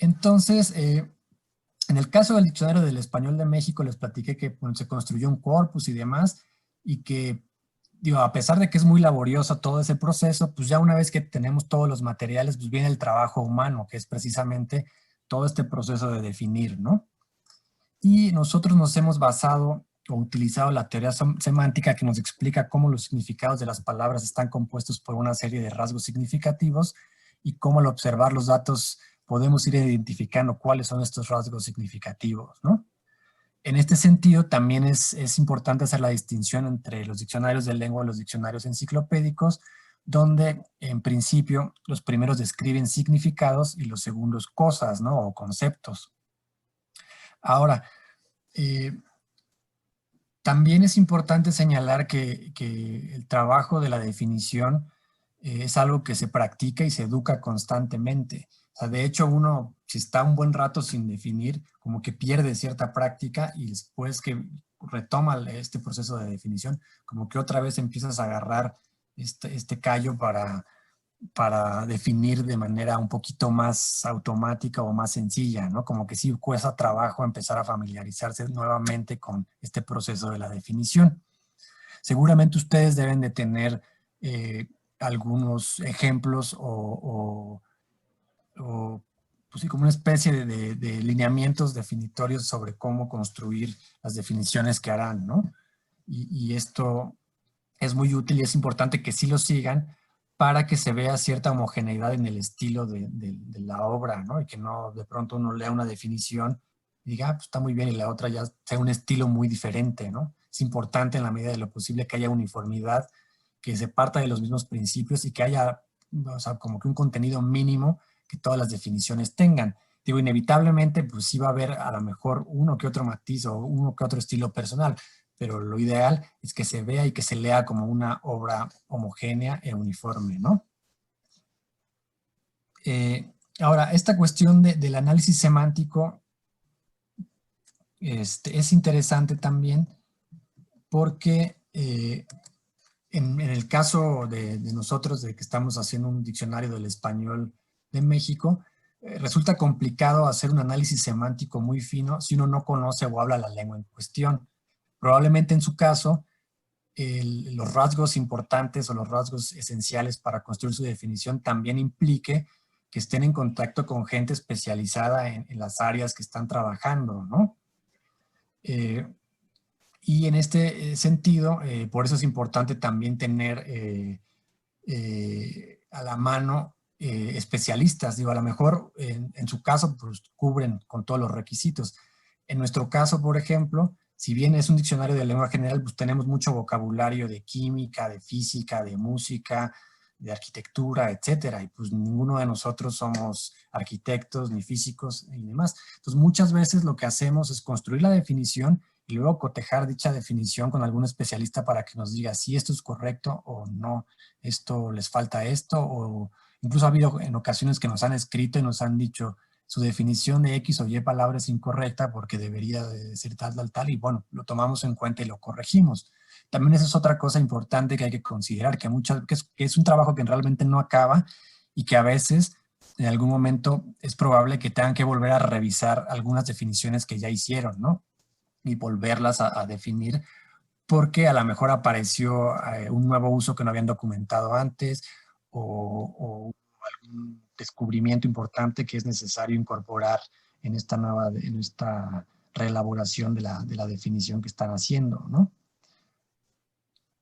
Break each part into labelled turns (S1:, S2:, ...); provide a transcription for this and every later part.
S1: Entonces, en el caso del Diccionario del Español de México, les platiqué que bueno, se construyó un corpus y demás, y que, digo, a pesar de que es muy laborioso todo ese proceso, pues ya una vez que tenemos todos los materiales, pues viene el trabajo humano, que es precisamente todo este proceso de definir, ¿no? Y nosotros nos hemos basado o utilizado la teoría semántica que nos explica cómo los significados de las palabras están compuestos por una serie de rasgos significativos y cómo al observar los datos podemos ir identificando cuáles son estos rasgos significativos, ¿no? En este sentido, también es importante hacer la distinción entre los diccionarios de lengua y los diccionarios enciclopédicos, donde en principio los primeros describen significados y los segundos cosas, ¿no? O conceptos. Ahora, eh, también es importante señalar que el trabajo de la definición es algo que se practica y se educa constantemente. O sea, de hecho, uno, si está un buen rato sin definir, como que pierde cierta práctica y después que retoma este proceso de definición, como que otra vez empiezas a agarrar este callo para definir de manera un poquito más automática o más sencilla, ¿no? Como que sí cuesta trabajo empezar a familiarizarse nuevamente con este proceso de la definición. Seguramente ustedes deben de tener algunos ejemplos pues sí, como una especie de lineamientos definitorios sobre cómo construir las definiciones que harán, ¿no? Y esto es muy útil y es importante que sí lo sigan para que se vea cierta homogeneidad en el estilo de la obra, ¿no? Y que no de pronto uno lea una definición y diga, pues está muy bien, y la otra ya sea un estilo muy diferente, ¿no? Es importante en la medida de lo posible que haya uniformidad, que se parta de los mismos principios y que haya, o sea, como que un contenido mínimo que todas las definiciones tengan. Digo, inevitablemente, pues sí va a haber a lo mejor uno que otro matiz o uno que otro estilo personal, pero lo ideal es que se vea y que se lea como una obra homogénea e uniforme, ¿no? Ahora, esta cuestión del análisis semántico es interesante también porque en el caso de nosotros, de que estamos haciendo un diccionario del español de México, resulta complicado hacer un análisis semántico muy fino si uno no conoce o habla la lengua en cuestión. Probablemente en su caso, los rasgos importantes o los rasgos esenciales para construir su definición también implique que estén en contacto con gente especializada en las áreas que están trabajando, ¿no? Y en este sentido, por eso es importante también tener a la mano especialistas. Digo, a lo mejor en su caso pues, cubren con todos los requisitos. En nuestro caso, por ejemplo, si bien es un diccionario de lengua general, pues tenemos mucho vocabulario de química, de física, de música, de arquitectura, etcétera. Y pues ninguno de nosotros somos arquitectos, ni físicos, ni demás. Entonces, muchas veces lo que hacemos es construir la definición y luego cotejar dicha definición con algún especialista para que nos diga si esto es correcto o no, esto les falta esto, o incluso ha habido en ocasiones que nos han escrito y nos han dicho su definición de X o Y palabra es incorrecta porque debería de decir tal, tal, tal, y bueno, lo tomamos en cuenta y lo corregimos. También esa es otra cosa importante que hay que considerar, que es un trabajo que realmente no acaba y que a veces en algún momento es probable que tengan que volver a revisar algunas definiciones que ya hicieron, ¿no? Y volverlas a definir porque a lo mejor apareció un nuevo uso que no habían documentado antes o algún descubrimiento importante que es necesario incorporar en esta reelaboración de la definición que están haciendo, ¿no?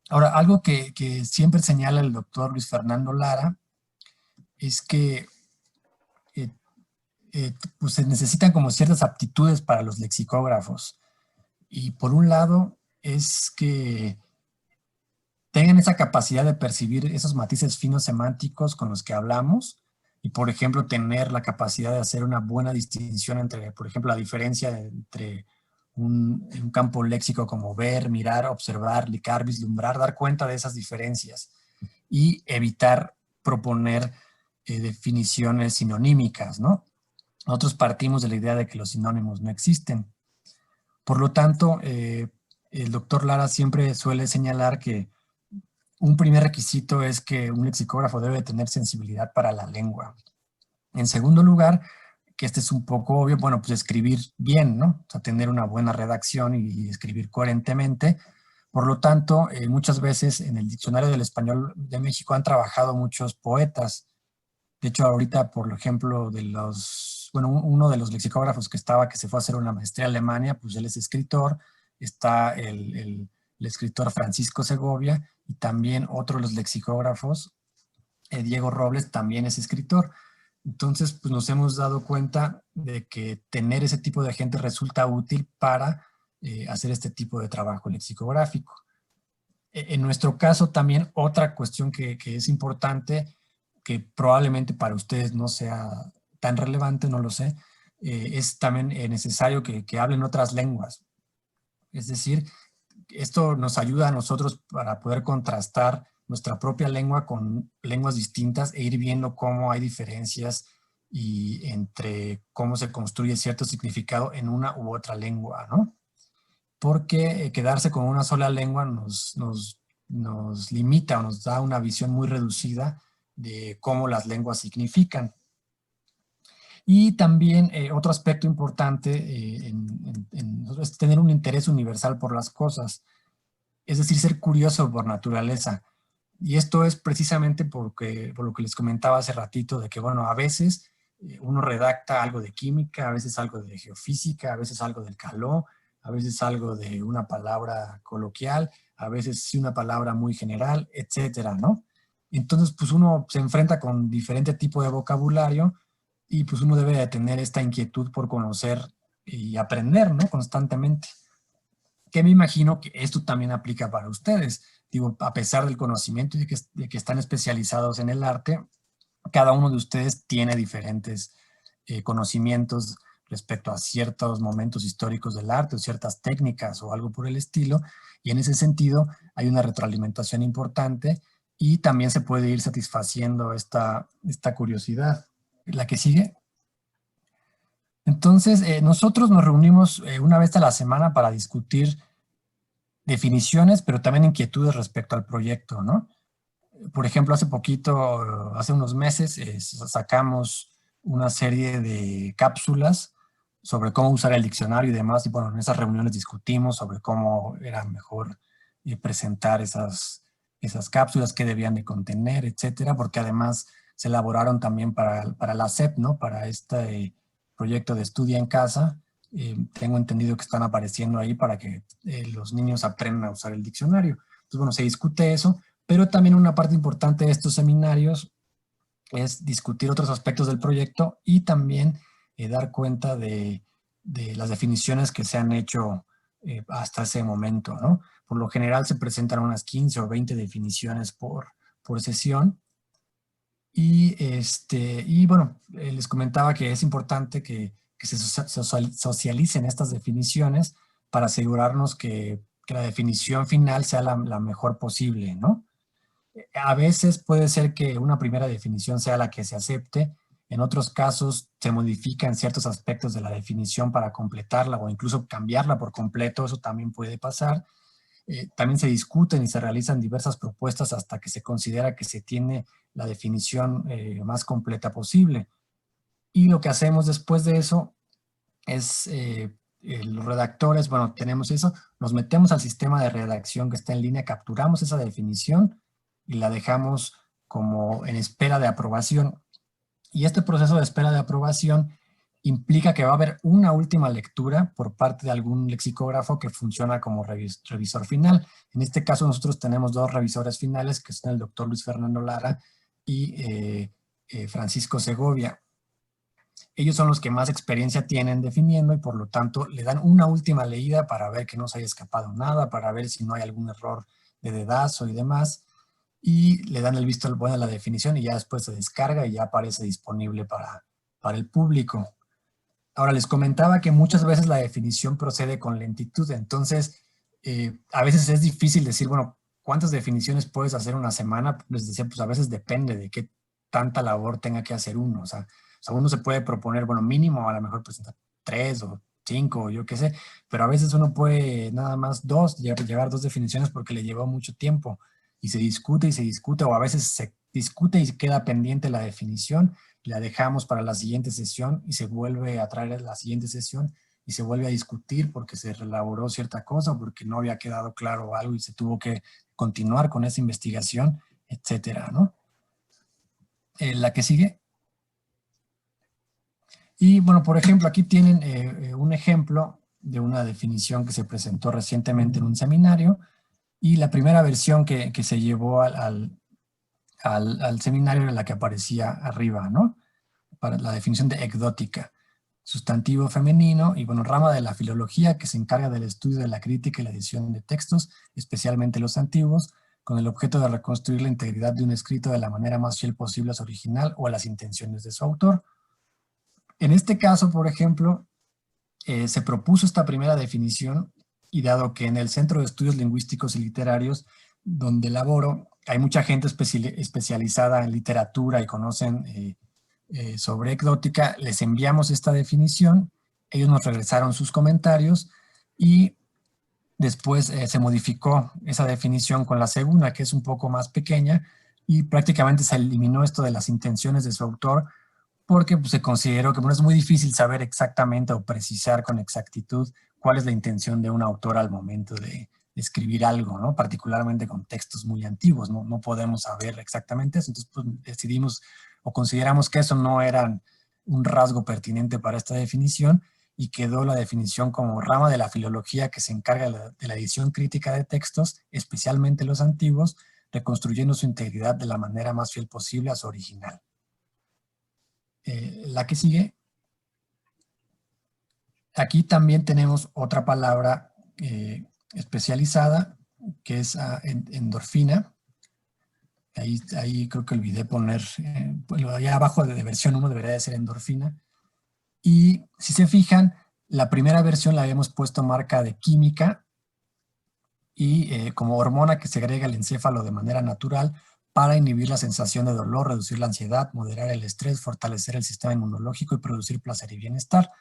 S1: Ahora, algo que siempre señala el doctor Luis Fernando Lara es que eh, pues se necesitan como ciertas aptitudes para los lexicógrafos. Y por un lado es que tengan esa capacidad de percibir esos matices finos semánticos con los que hablamos y, por ejemplo, tener la capacidad de hacer una buena distinción entre, por ejemplo, la diferencia entre un campo léxico como ver, mirar, observar, licar, vislumbrar, dar cuenta de esas diferencias y evitar proponer definiciones sinonímicas, ¿no? Nosotros partimos de la idea de que los sinónimos no existen. Por lo tanto, el doctor Lara siempre suele señalar que un primer requisito es que un lexicógrafo debe tener sensibilidad para la lengua. En segundo lugar, que este es un poco obvio, bueno, pues escribir bien, ¿no? O sea, tener una buena redacción y escribir coherentemente. Por lo tanto, muchas veces en el Diccionario del Español de México han trabajado muchos poetas. De hecho, ahorita, por ejemplo, uno de los lexicógrafos que se fue a hacer una maestría a Alemania, pues él es escritor. Está el escritor Francisco Segovia, y también otro de los lexicógrafos, Diego Robles, también es escritor. Entonces, pues nos hemos dado cuenta de que tener ese tipo de gente resulta útil para hacer este tipo de trabajo lexicográfico. En nuestro caso también otra cuestión que es importante, que probablemente para ustedes no sea tan relevante, no lo sé, es también necesario que hablen otras lenguas. Es decir, esto nos ayuda a nosotros para poder contrastar nuestra propia lengua con lenguas distintas e ir viendo cómo hay diferencias y entre cómo se construye cierto significado en una u otra lengua, ¿no? Porque quedarse con una sola lengua nos limita o nos da una visión muy reducida de cómo las lenguas significan. Y también otro aspecto importante es tener un interés universal por las cosas, es decir, ser curioso por naturaleza. Y esto es precisamente por lo que les comentaba hace ratito, de que, bueno, a veces uno redacta algo de química, a veces algo de geofísica, a veces algo del calor, a veces algo de una palabra coloquial, a veces sí una palabra muy general, etcétera, ¿no? Entonces, pues uno se enfrenta con diferente tipo de vocabulario y pues uno debe de tener esta inquietud por conocer y aprender, ¿no? Constantemente. Que me imagino que esto también aplica para ustedes. Digo, a pesar del conocimiento y de que están especializados en el arte, cada uno de ustedes tiene diferentes conocimientos respecto a ciertos momentos históricos del arte o ciertas técnicas o algo por el estilo, y en ese sentido hay una retroalimentación importante y también se puede ir satisfaciendo esta curiosidad. La que sigue. Entonces, nosotros nos reunimos una vez a la semana para discutir definiciones, pero también inquietudes respecto al proyecto, ¿no? Por ejemplo, hace poquito, hace unos meses, sacamos una serie de cápsulas sobre cómo usar el diccionario y demás, y bueno, en esas reuniones discutimos sobre cómo era mejor presentar esas cápsulas, qué debían de contener, etcétera, porque además se elaboraron también para la SEP, ¿no? Para este proyecto de Estudia en Casa. Tengo entendido que están apareciendo ahí para que los niños aprendan a usar el diccionario. Entonces, bueno, se discute eso, pero también una parte importante de estos seminarios es discutir otros aspectos del proyecto y también dar cuenta de las definiciones que se han hecho hasta ese momento, ¿no? Por lo general se presentan unas 15 o 20 definiciones por sesión. Y bueno, les comentaba que es importante que se socialicen estas definiciones para asegurarnos que la definición final sea la mejor posible, ¿no? A veces puede ser que una primera definición sea la que se acepte, en otros casos se modifican ciertos aspectos de la definición para completarla o incluso cambiarla por completo, eso también puede pasar. También se discuten y se realizan diversas propuestas hasta que se considera que se tiene la definición más completa posible. Y lo que hacemos después de eso es, los redactores, bueno, tenemos eso, nos metemos al sistema de redacción que está en línea, capturamos esa definición y la dejamos como en espera de aprobación. Y este proceso de espera de aprobación implica que va a haber una última lectura por parte de algún lexicógrafo que funciona como revisor final. En este caso nosotros tenemos dos revisores finales, que son el doctor Luis Fernando Lara y Francisco Segovia. Ellos son los que más experiencia tienen definiendo y por lo tanto le dan una última leída para ver que no se haya escapado nada, para ver si no hay algún error de dedazo y demás, y le dan el visto bueno a la definición y ya después se descarga y ya aparece disponible para el público. Ahora, les comentaba que muchas veces la definición procede con lentitud, entonces a veces es difícil decir, bueno, ¿cuántas definiciones puedes hacer una semana? Les decía, pues a veces depende de qué tanta labor tenga que hacer uno. O sea, uno se puede proponer, bueno, mínimo a lo mejor presentar 3 o 5, yo qué sé, pero a veces uno puede nada más llevar 2 definiciones porque le llevó mucho tiempo y se discute, o a veces se discute y queda pendiente la definición la dejamos para la siguiente sesión y se vuelve a traer a la siguiente sesión y se vuelve a discutir porque se reelaboró cierta cosa, porque no había quedado claro algo y se tuvo que continuar con esa investigación, etcétera, ¿no? La que sigue. Y bueno, por ejemplo, aquí tienen un ejemplo de una definición que se presentó recientemente en un seminario, y la primera versión que se llevó al seminario era la que aparecía arriba, ¿no? Para la definición de ecdótica. Sustantivo femenino y, bueno, rama de la filología que se encarga del estudio de la crítica y la edición de textos, especialmente los antiguos, con el objeto de reconstruir la integridad de un escrito de la manera más fiel posible a su original o a las intenciones de su autor. En este caso, por ejemplo, se propuso esta primera definición, y dado que en el Centro de Estudios Lingüísticos y Literarios, donde laboro, hay mucha gente especializada en literatura y conocen sobre ecdótica, les enviamos esta definición, ellos nos regresaron sus comentarios y después se modificó esa definición con la segunda, que es un poco más pequeña, y prácticamente se eliminó esto de las intenciones de su autor, porque pues, se consideró que bueno, es muy difícil saber exactamente o precisar con exactitud cuál es la intención de un autor al momento de escribir algo, ¿no? Particularmente con textos muy antiguos, no podemos saber exactamente eso. Entonces pues, decidimos o consideramos que eso no era un rasgo pertinente para esta definición, y quedó la definición como rama de la filología que se encarga de la edición crítica de textos, especialmente los antiguos, reconstruyendo su integridad de la manera más fiel posible a su original. La que sigue. Aquí también tenemos otra palabra especializada, que es endorfina. Ahí creo que olvidé poner, bueno, allá abajo de versión 1 debería de ser endorfina. Y si se fijan, la primera versión la habíamos puesto marca de química, y como hormona que segrega el encéfalo de manera natural para inhibir la sensación de dolor, reducir la ansiedad, moderar el estrés, fortalecer el sistema inmunológico y producir placer y bienestar.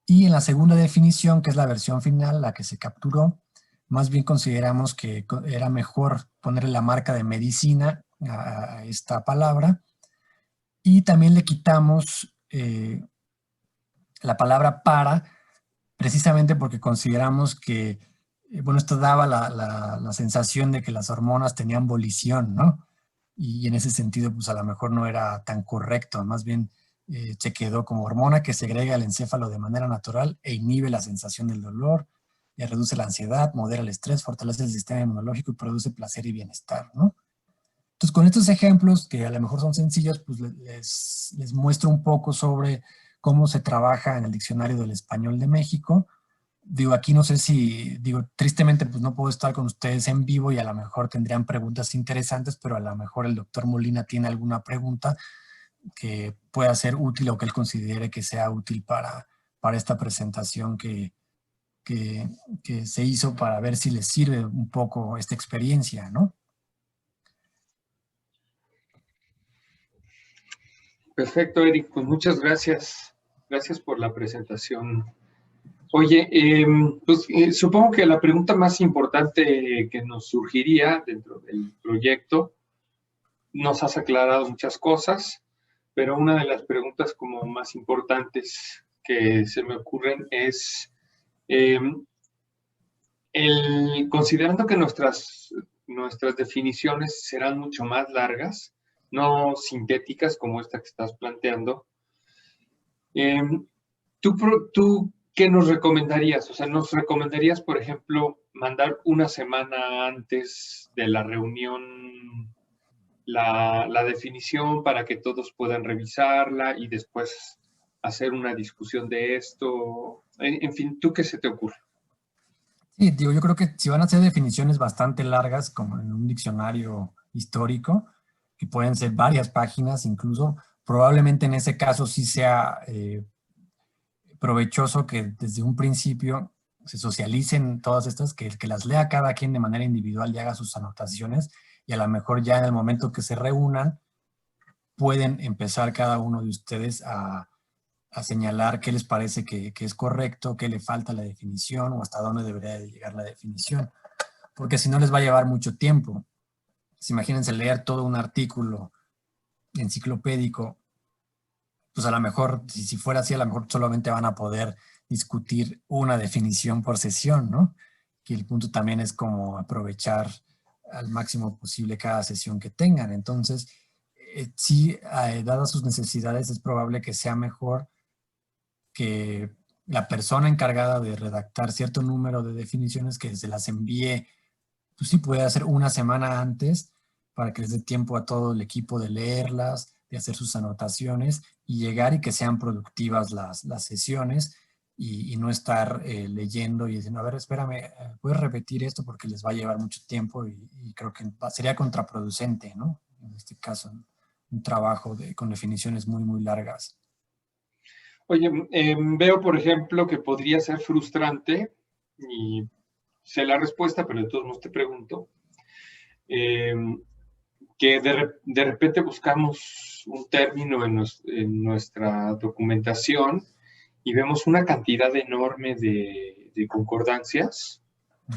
S1: Y en la segunda definición, que es la versión final, la que se capturó, más bien consideramos que era mejor ponerle la marca de medicina a esta palabra, y también le quitamos la palabra para, precisamente porque consideramos que, bueno, esto daba la sensación de que las hormonas tenían volición, ¿no? Y en ese sentido, pues a lo mejor no era tan correcto, más bien se quedó como hormona que segrega el encéfalo de manera natural e inhibe la sensación del dolor, reduce la ansiedad, modera el estrés, fortalece el sistema inmunológico y produce placer y bienestar, ¿no? Entonces, con estos ejemplos, que a lo mejor son sencillos, pues les muestro un poco sobre cómo se trabaja en el Diccionario del Español de México. Digo, aquí no sé si, digo, tristemente pues no puedo estar con ustedes en vivo y a lo mejor tendrían preguntas interesantes, pero a lo mejor el doctor Molina tiene alguna pregunta que pueda ser útil o que él considere que sea útil para esta presentación que se hizo, para ver si les sirve un poco esta experiencia, ¿no?
S2: Perfecto, Eric, pues muchas gracias. Gracias por la presentación. Oye, supongo que la pregunta más importante que nos surgiría dentro del proyecto, nos has aclarado muchas cosas, pero una de las preguntas como más importantes que se me ocurren es, eh, considerando que nuestras definiciones serán mucho más largas, no sintéticas como esta que estás planteando, ¿tú qué nos recomendarías? O sea, ¿nos recomendarías, por ejemplo, mandar una semana antes de la reunión la definición para que todos puedan revisarla y después hacer una discusión de esto? En fin, ¿tú qué se te ocurre?
S1: Sí, digo, yo creo que si van a ser definiciones bastante largas, como en un diccionario histórico, que pueden ser varias páginas incluso, probablemente en ese caso sí sea provechoso que desde un principio se socialicen todas estas, que las lea cada quien de manera individual y haga sus anotaciones, y a lo mejor ya en el momento que se reúnan pueden empezar cada uno de ustedes a señalar qué les parece que es correcto, qué le falta a la definición o hasta dónde debería de llegar la definición, porque si no les va a llevar mucho tiempo. Pues imagínense leer todo un artículo enciclopédico pues a lo mejor, si fuera así, a lo mejor solamente van a poder discutir una definición por sesión, ¿no? Que el punto también es como aprovechar al máximo posible cada sesión que tengan. Entonces, sí, dadas sus necesidades, es probable que sea mejor que la persona encargada de redactar cierto número de definiciones que se las envíe, pues sí puede hacer una semana antes para que les dé tiempo a todo el equipo de leerlas, de hacer sus anotaciones y llegar y que sean productivas las sesiones y no estar leyendo y diciendo, a ver, espérame, ¿puedes repetir esto? Porque les va a llevar mucho tiempo y creo que sería contraproducente, ¿no? En este caso, un trabajo con definiciones muy, muy largas.
S2: Oye, veo, por ejemplo, que podría ser frustrante, y sé la respuesta, pero de todos modos te pregunto, eh, que de repente buscamos un término en nuestra documentación y vemos una cantidad enorme de concordancias,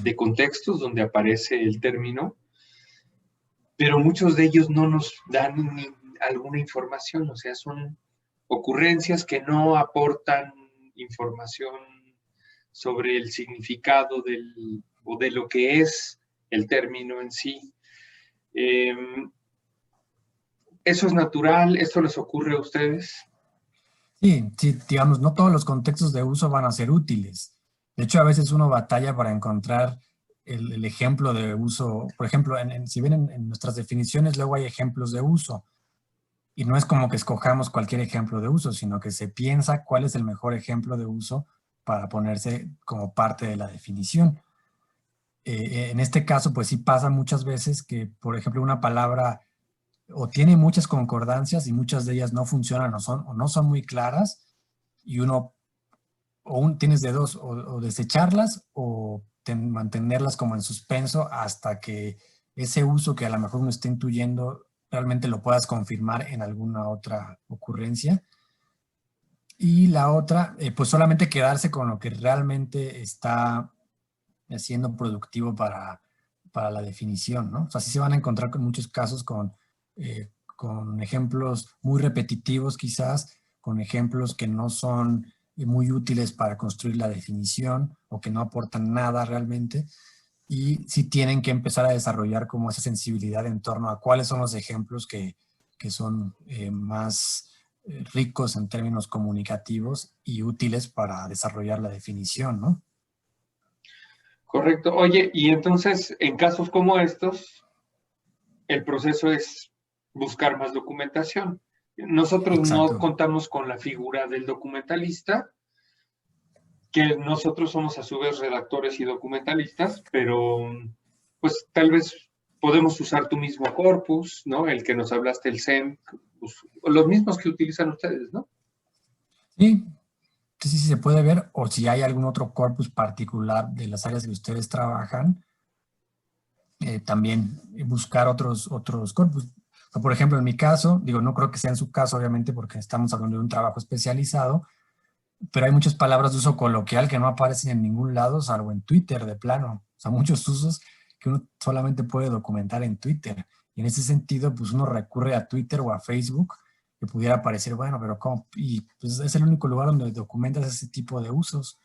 S2: de contextos donde aparece el término, pero muchos de ellos no nos dan ni alguna información, o sea, son ocurrencias que no aportan información sobre el significado o de lo que es el término en sí. ¿Eso es natural? ¿Esto les ocurre a ustedes?
S1: Sí, sí, digamos, no todos los contextos de uso van a ser útiles. De hecho, a veces uno batalla para encontrar el ejemplo de uso. Por ejemplo, si bien en nuestras definiciones luego hay ejemplos de uso, y no es como que escojamos cualquier ejemplo de uso, sino que se piensa cuál es el mejor ejemplo de uso para ponerse como parte de la definición. En este caso, pues sí pasa muchas veces que, por ejemplo, una palabra o tiene muchas concordancias y muchas de ellas no funcionan o no son muy claras, y uno tienes de dos, o desecharlas o mantenerlas como en suspenso hasta que ese uso que a lo mejor uno está intuyendo realmente lo puedas confirmar en alguna otra ocurrencia. Y la otra, pues solamente quedarse con lo que realmente está siendo productivo para la definición, ¿no? O sea, sí se van a encontrar con muchos casos con ejemplos muy repetitivos quizás, con ejemplos que no son muy útiles para construir la definición o que no aportan nada realmente, y sí tienen que empezar a desarrollar como esa sensibilidad en torno a cuáles son los ejemplos que son más ricos en términos comunicativos y útiles para desarrollar la definición, ¿no?
S2: Correcto. Oye, y entonces, en casos como estos, el proceso es buscar más documentación. Nosotros no
S1: Exacto.
S2: contamos con la figura del documentalista, que nosotros somos a su vez redactores y documentalistas, pero pues tal vez podemos usar tu mismo corpus, ¿no? El que nos hablaste, el SEM, pues, los mismos que utilizan ustedes, ¿no?
S1: Sí, sí, sí se puede ver, o si hay algún otro corpus particular de las áreas que ustedes trabajan, también buscar otros corpus. O por ejemplo, en mi caso, digo, no creo que sea en su caso, obviamente, porque estamos hablando de un trabajo especializado, pero hay muchas palabras de uso coloquial que no aparecen en ningún lado, salvo en Twitter de plano. O sea, muchos usos que uno solamente puede documentar en Twitter. Y en ese sentido, pues uno recurre a Twitter o a Facebook, que pudiera parecer, bueno, pero ¿cómo? Y pues es el único lugar donde documentas ese tipo de usos.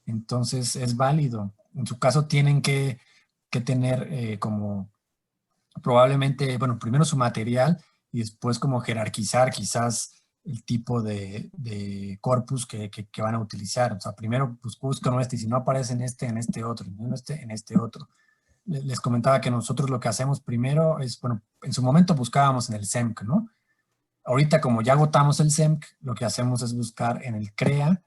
S1: Entonces es válido. En su caso tienen que tener como probablemente, bueno, primero su material y después como jerarquizar quizás el tipo de corpus que van a utilizar. O sea, primero pues buscan este y si no aparece en este otro, en este otro. Les comentaba que nosotros lo que hacemos primero es, bueno, en su momento buscábamos en el SEMC, ¿no? Ahorita como ya agotamos el SEMC, lo que hacemos es buscar en el CREA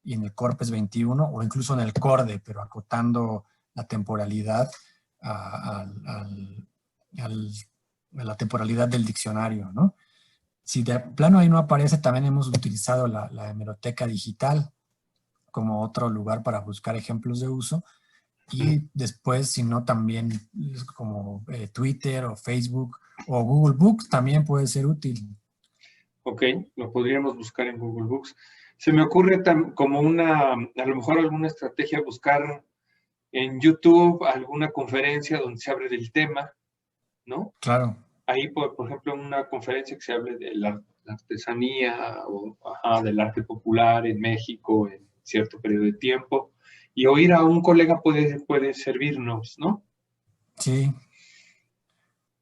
S1: y en el Corpes 21 o incluso en el CORDE, pero acotando la temporalidad al, a la temporalidad del diccionario, ¿no? Si de plano ahí no aparece, también hemos utilizado la hemeroteca digital como otro lugar para buscar ejemplos de uso. Y después, si no, también como Twitter o Facebook o Google Books también puede ser útil.
S2: Ok, lo podríamos buscar en Google Books. Se me ocurre como a lo mejor alguna estrategia, buscar en YouTube alguna conferencia donde se hable del tema, ¿no?
S1: Claro.
S2: Ahí, por ejemplo, una conferencia que se hable de las la artesanía o del arte popular en México en cierto periodo de tiempo. Y oír a un colega puede servirnos, ¿no?
S1: Sí,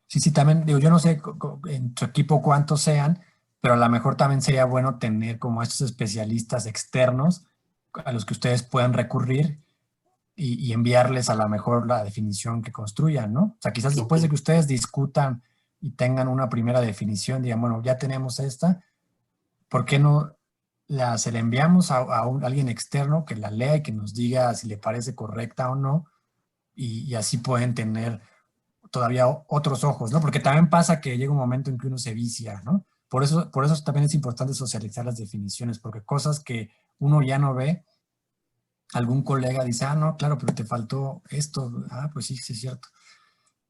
S1: sí, también, digo, yo no sé en tu equipo cuántos sean, pero a lo mejor también sería bueno tener como estos especialistas externos a los que ustedes puedan recurrir y enviarles a lo mejor la definición que construyan, ¿no? O sea, quizás después de que ustedes discutan y tengan una primera definición, digan, bueno, ya tenemos esta, ¿por qué no se la enviamos a alguien externo que la lea y que nos diga si le parece correcta o no? Y así pueden tener todavía otros ojos, ¿no? Porque también pasa que llega un momento en que uno se vicia, ¿no? Por eso también es importante socializar las definiciones, porque cosas que uno ya no ve, algún colega dice, ah, no, claro, pero te faltó esto. Ah, pues sí, sí es cierto.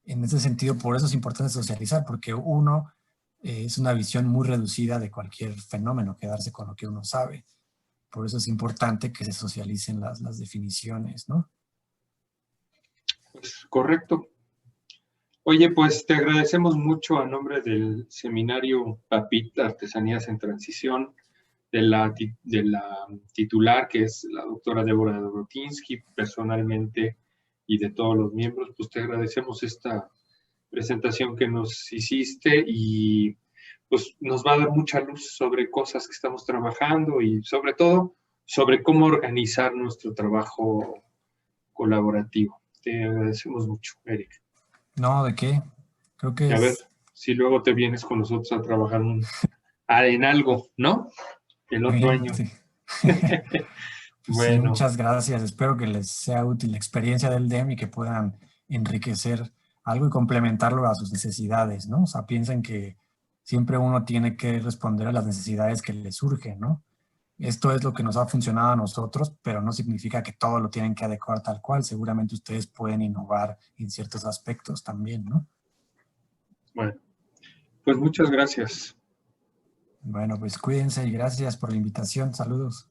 S1: En ese sentido, por eso es importante socializar, porque uno es una visión muy reducida de cualquier fenómeno, quedarse con lo que uno sabe. Por eso es importante que se socialicen las definiciones, ¿no?
S2: Pues correcto. Oye, pues te agradecemos mucho a nombre del seminario PAPIT, Artesanías en Transición, de la titular, que es la doctora Débora Dorotinsky, personalmente, y de todos los miembros, pues te agradecemos esta presentación que nos hiciste y pues nos va a dar mucha luz sobre cosas que estamos trabajando y sobre todo sobre cómo organizar nuestro trabajo colaborativo. Te agradecemos mucho, Eric.
S1: No, ¿de qué? Creo que
S2: Y a ver
S1: es...
S2: si luego te vienes con nosotros a trabajar en algo, ¿no? El otro año.
S1: Sí. Pues sí,
S2: Bueno,
S1: muchas gracias. Espero que les sea útil la experiencia del DEM y que puedan enriquecer algo y complementarlo a sus necesidades, ¿no? O sea, piensen que siempre uno tiene que responder a las necesidades que le surgen, ¿no? Esto es lo que nos ha funcionado a nosotros, pero no significa que todo lo tienen que adecuar tal cual. Seguramente ustedes pueden innovar en ciertos aspectos también, ¿no?
S2: bueno, pues muchas gracias.
S1: Bueno, pues cuídense y gracias por la invitación. Saludos.